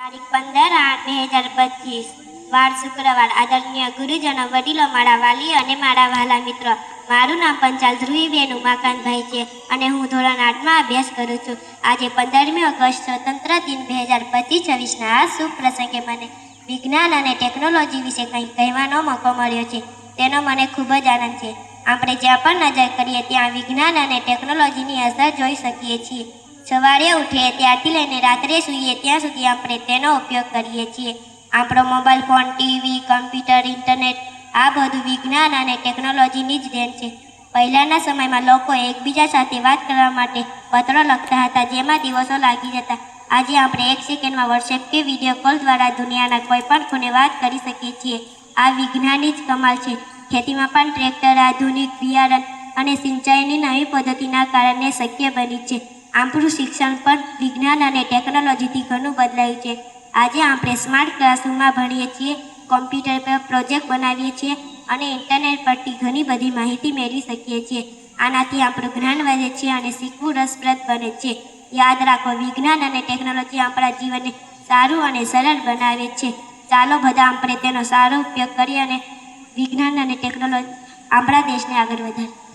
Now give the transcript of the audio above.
તારીખ 15/8/2025 વાર શુક્રવાર આદરણીય ગુરુજનો, વડીલો, મારા વાલી અને મારા વહાલા મિત્રો, મારું નામ પંચાલ ધ્રુવીબેન ઉમાકાંતભાઈ છે અને હું ધોરણ 8માં અભ્યાસ કરું છું. આજે 15મી ઓગસ્ટ સ્વતંત્ર દિન 2025-26ના આ શુભ પ્રસંગે મને વિજ્ઞાન અને ટેકનોલોજી વિશે કંઈક કહેવાનો મોકો મળ્યો છે. તેનો મને ખૂબ જ આનંદ છે. આપણે જ્યાં પણ નજર કરીએ ત્યાં વિજ્ઞાન અને ટેકનોલોજીની અસર જોઈ શકીએ છીએ. સવારે ઉઠીએ ત્યારથી લઈને રાત્રે સૂઈએ ત્યાં સુધી આપણે તેનો ઉપયોગ કરીએ છીએ. આપણો mobile phone, TV, computer, internet આ બધું વિજ્ઞાન અને ટેકનોલોજીની જ દેન છે. પહેલાંના સમયમાં લોકો એકબીજા સાથે વાત કરવા માટે પત્રો લખતા હતા, જેમાં દિવસો લાગી જતા. આજે આપણે એક સેકન્ડમાં વોટ્સએપ કે વિડીયો કોલ દ્વારા દુનિયાના કોઈ પણ ખૂણે વાત કરી શકીએ છીએ. આ વિજ્ઞાનની જ કમાલ છે. ખેતીમાં પણ ટ્રેક્ટર, આધુનિક બિયારણ અને સિંચાઈની નવી પદ્ધતિના કારણે શક્ય બની છે. આપણું શિક્ષણ પણ વિજ્ઞાન અને ટેકનોલોજીથી ઘણું બદલાયું છે. આજે આપણે સ્માર્ટ ક્લાસરૂમમાં ભણીએ છીએ, કોમ્પ્યુટર પર પ્રોજેક્ટ બનાવીએ છીએ અને ઇન્ટરનેટ પરથી ઘણી બધી માહિતી મેળવી શકીએ છીએ. આનાથી આપણું જ્ઞાન વધે છે અને શીખવું રસપ્રદ બને છે. યાદ રાખો, વિજ્ઞાન અને ટેકનોલોજી આપણા જીવનને સારું અને સરળ બનાવે છે. ચાલો બધા આપણે તેનો સારો ઉપયોગ કરીએ અને વિજ્ઞાન અને ટેકનોલોજી આપણા દેશને આગળ વધારીએ.